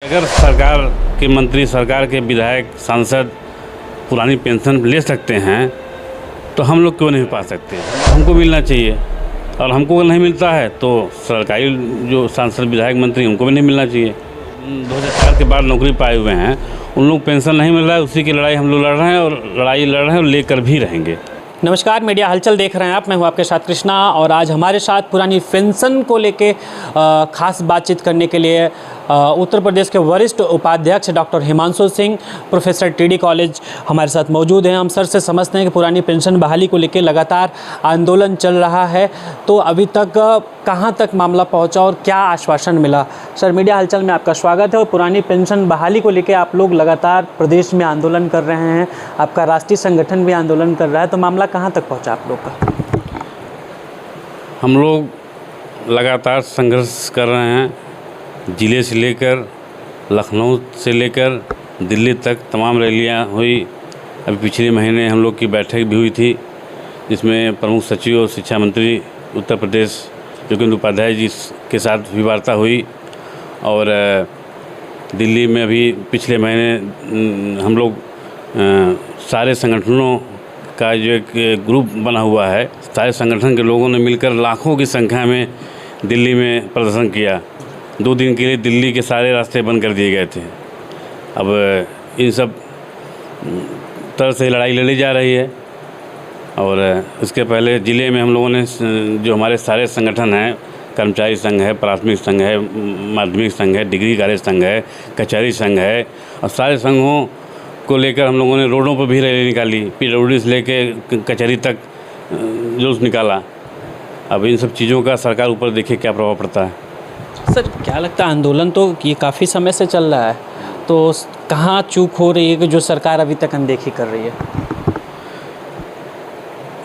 अगर सरकार के मंत्री, सरकार के विधायक, सांसद पुरानी पेंशन ले सकते हैं तो हम लोग क्यों नहीं पा सकते? हमको मिलना चाहिए, और हमको अगर नहीं मिलता है तो सरकारी जो सांसद, विधायक, मंत्री उनको भी नहीं मिलना चाहिए। 2004 के बाद नौकरी पाए हुए हैं, उन लोग पेंशन नहीं मिल रहा है, उसी की लड़ाई हम लोग लड़ रहे हैं और लड़ाई लड़ रहे हैं और लेकर भी रहेंगे। नमस्कार, मीडिया हलचल देख रहे हैं आप। मैं हूं आपके साथ कृष्णा, और आज हमारे साथ पुरानी पेंशन को लेके खास बातचीत करने के लिए उत्तर प्रदेश के वरिष्ठ उपाध्यक्ष doctor Himanshu Singh, professor TD college हमारे साथ मौजूद हैं। हम सर से समझते हैं कि पुरानी पेंशन बहाली को लेकर लगातार आंदोलन चल रहा है, तो अभी तक कहां तक मामला पहुंचा और क्या आश्वासन मिला? सर, मीडिया हलचल में आपका स्वागत है। और पुरानी पेंशन बहाली को लेकर आप लोग लगातार प्रदेश में आंदोलन कर रहे हैं, आपका राष्ट्रीय संगठन भी आंदोलन कर रहा है, तो मामला कहाँ तक पहुंचा आप लोग का? हम लोग लगातार संघर्ष कर रहे हैं, ज़िले से लेकर लखनऊ से लेकर दिल्ली तक तमाम रैलियां हुई। अभी पिछले महीने हम लोग की बैठक भी हुई थी, जिसमें प्रमुख सचिव और शिक्षा मंत्री उत्तर प्रदेश योगेंद्र उपाध्याय जी के साथ भी वार्ता हुई। और दिल्ली में अभी पिछले महीने हम लोग सारे संगठनों का जो एक ग्रुप बना हुआ है, सारे संगठन के लोगों ने मिलकर लाखों की संख्या में दिल्ली में प्रदर्शन किया। 2 दिन के लिए दिल्ली के सारे रास्ते बंद कर दिए गए थे। अब इन सब तरह से लड़ाई लड़ी जा रही है। और इसके पहले ज़िले में हम लोगों ने जो हमारे सारे संगठन हैं, कर्मचारी संघ है, प्राथमिक संघ है, माध्यमिक संघ है, डिग्री कॉलेज संघ है, कचहरी संघ है, और सारे संघों को लेकर हम लोगों ने रोडों पर भी रैली निकाली। PWD से लेके कचहरी तक जुलूस निकाला। अब इन सब चीज़ों का सरकार ऊपर देखिए क्या प्रभाव पड़ता है। सर, क्या लगता है, आंदोलन तो ये काफ़ी समय से चल रहा है, तो कहाँ चूक हो रही है कि जो सरकार अभी तक अनदेखी कर रही है?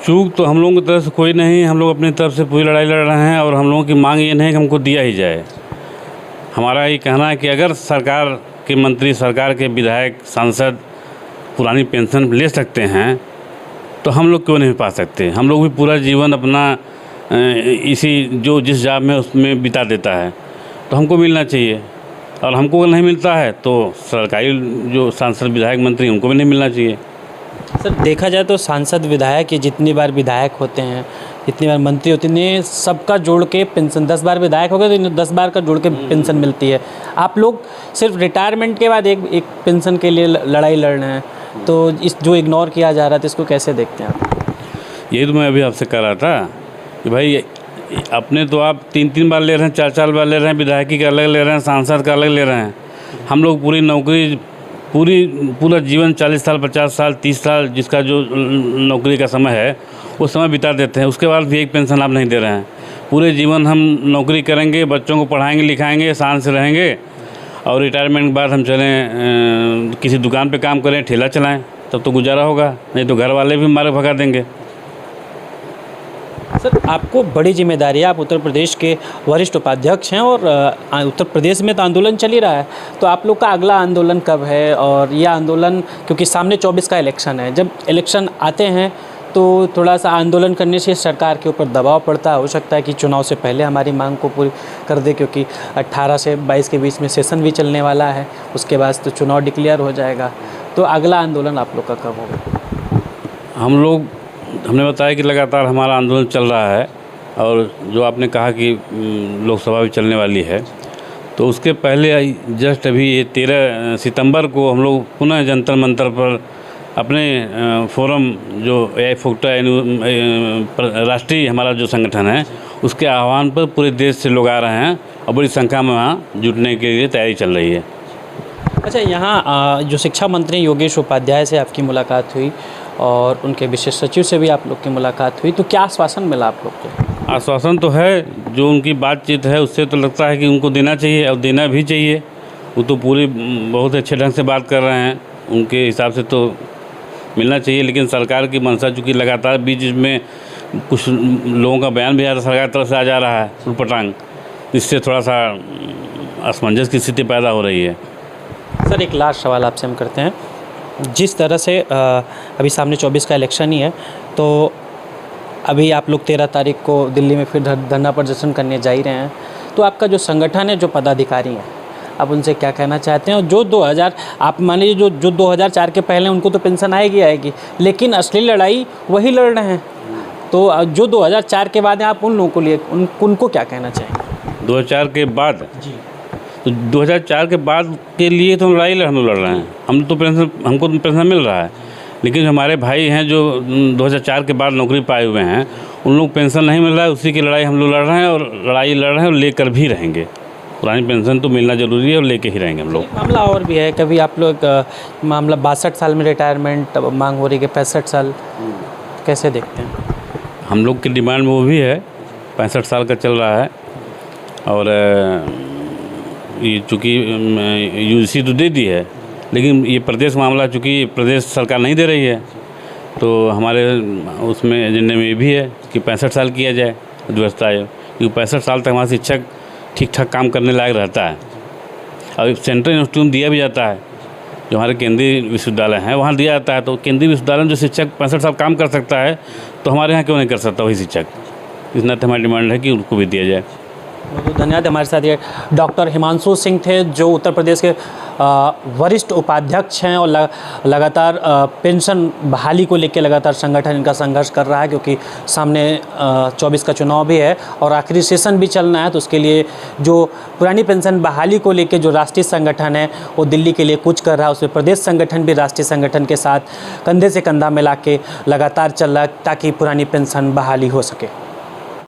चूक तो हम लोगों की तरफ से कोई नहीं, हम लोग अपनी तरफ से पूरी लड़ाई लड़ रहे हैं। और हम लोगों की मांग ये नहीं कि हमको दिया ही जाए। हमारा ये कहना है कि अगर सरकार के मंत्री, सरकार के विधायक, सांसद पुरानी पेंशन ले सकते हैं तो हम लोग क्यों नहीं पा सकते? हम लोग भी पूरा जीवन अपना इसी जो जिस जॉब में उसमें बिता देता है, तो हमको मिलना चाहिए। और हमको अगर नहीं मिलता है तो सरकारी जो सांसद, विधायक, मंत्री उनको भी नहीं मिलना चाहिए। सर, देखा जाए तो सांसद, विधायक, ये जितनी बार विधायक होते हैं, जितनी बार मंत्री होते हैं, सबका जोड़ के पेंशन, 10 बार विधायक हो गए तो 10 बार का जोड़ के पेंशन मिलती है। आप लोग सिर्फ रिटायरमेंट के बाद एक पेंशन के लिए लड़ाई लड़ रहे हैं, तो इस जो इग्नोर किया जा रहा था, इसको कैसे देखते हैं आप? यही तो मैं अभी आपसे कह रहा था कि भाई अपने तो आप 3-3 बार ले रहे हैं, 4-4 बार ले रहे हैं, विधायकी का अलग ले रहे हैं, सांसद का अलग ले रहे हैं। हम लोग पूरी नौकरी, पूरा जीवन 40 साल, 50 साल, 30 साल जिसका जो नौकरी का समय है वो समय बिता देते हैं, उसके बाद भी एक पेंशन आप नहीं दे रहे हैं। पूरे जीवन हम नौकरी करेंगे, बच्चों को पढ़ाएंगे, लिखाएंगे, शान से रहेंगे, और रिटायरमेंट के बाद हम चलें किसी दुकान पे काम करें, ठेला चलाएं, तब तो गुजारा होगा, नहीं तो घर वाले भी मारे भगा देंगे। सर, आपको बड़ी जिम्मेदारी है, आप उत्तर प्रदेश के वरिष्ठ उपाध्यक्ष हैं, और उत्तर प्रदेश में तो आंदोलन चल ही रहा है, तो आप लोग का अगला आंदोलन कब है? और यह आंदोलन, क्योंकि सामने 24 का इलेक्शन है, जब इलेक्शन आते हैं तो थोड़ा सा आंदोलन करने से सरकार के ऊपर दबाव पड़ता है, हो सकता है कि चुनाव से पहले हमारी मांग को पूरी कर दे, क्योंकि 18 से 22 के बीच में सेशन भी चलने वाला है, उसके बाद तो चुनाव डिक्लेयर हो जाएगा। तो अगला आंदोलन आप लोग का कब होगा? हमने बताया कि लगातार हमारा आंदोलन चल रहा है, और जो आपने कहा कि लोकसभा भी चलने वाली है, तो उसके पहले जस्ट अभी ये 13 सितंबर को हम लोग पुनः जंतर मंतर पर अपने फोरम, जो AI फोक्टा राष्ट्रीय हमारा जो संगठन है, उसके आह्वान पर पूरे देश से लोग आ रहे हैं और बड़ी संख्या में वहाँ जुटने के लिए तैयारी चल रही है। अच्छा, यहाँ जो शिक्षा मंत्री योगेश उपाध्याय से आपकी मुलाकात हुई और उनके विशेष सचिव से भी आप लोग की मुलाकात हुई, तो क्या आश्वासन मिला आप लोग को? आश्वासन तो है, जो उनकी बातचीत है उससे तो लगता है कि उनको देना चाहिए और देना भी चाहिए। वो तो पूरी बहुत अच्छे ढंग से बात कर रहे हैं, उनके हिसाब से तो मिलना चाहिए। लेकिन सरकार की मंशा चूँकि लगातार बीच में कुछ लोगों का बयान भी सरकार तरफ से आ जा रहा है उलपटांग, इससे थोड़ा सा असमंजस की स्थिति पैदा हो रही है। सर, एक लास्ट सवाल आपसे हम करते हैं, जिस तरह से अभी सामने 24 का इलेक्शन ही है, तो अभी आप लोग 13 तारीख को दिल्ली में फिर धरना प्रदर्शन करने जा ही रहे हैं, तो आपका जो संगठन है, जो पदाधिकारी हैं, आप उनसे क्या कहना चाहते हैं? और जो 2000 आप मान लीजिए जो 2004 के पहले उनको तो पेंशन आएगी, लेकिन असली लड़ाई वही लड़ रहे हैं। तो जो 2004 के बाद हैं, आप उन लोगों को लिए उनको क्या कहना चाहेंगे? 2004 के बाद जी तो 2004 के बाद के लिए तो लड़ाई हम लोग लड़ रहे हैं। हम तो पेंशन, हमको तो पेंशन मिल रहा है, लेकिन जो हमारे भाई हैं जो 2004 के बाद नौकरी पाए हुए हैं, उन लोग पेंशन नहीं मिल रहा है। उसी की लड़ाई हम लोग लड़ रहे हैं और लड़ाई लड़ रहे हैं और लेकर भी रहेंगे। पुरानी पेंशन तो मिलना ज़रूरी है और लेके ही रहेंगे हम लोग। मामला और भी है, कभी आप लोग मामला 62 साल में रिटायरमेंट मांग हो रही है, 65 साल, कैसे देखते हैं? हम लोग की डिमांड में वो भी है, 65 साल का चल रहा है। और ये चूँकि यूजीसी तो दे दी है, लेकिन ये प्रदेश मामला चूँकि प्रदेश सरकार नहीं दे रही है, तो हमारे उसमें एजेंडे में ये भी है कि 65 साल किया जाए व्यवस्था है, क्योंकि 65 साल तक हमारा शिक्षक ठीक ठाक काम करने लायक रहता है। और सेंट्रल इंस्टीट्यूट दिया भी जाता है, जो हमारे केंद्रीय विश्वविद्यालय हैं वहाँ दिया जाता है। तो केंद्रीय विश्वविद्यालय में जो शिक्षक 65 साल काम कर सकता है, तो हमारे यहाँ क्यों नहीं कर सकता वही शिक्षक? इस नाते हमारी डिमांड है कि उनको भी दिया जाए। बहुत धन्यवाद। हमारे साथ ये डॉक्टर हिमांशु सिंह थे, जो उत्तर प्रदेश के वरिष्ठ उपाध्यक्ष हैं और लगातार पेंशन बहाली को लेकर लगातार संगठन इनका संघर्ष कर रहा है, क्योंकि सामने 24 का चुनाव भी है और आखिरी सेशन भी चलना है। तो उसके लिए जो पुरानी पेंशन बहाली को लेकर जो राष्ट्रीय संगठन है वो दिल्ली के लिए कूच कर रहा है, उसमें प्रदेश संगठन भी राष्ट्रीय संगठन के साथ कंधे से कंधा मिला के लगातार चल रहा है ताकि पुरानी पेंशन बहाली हो सके।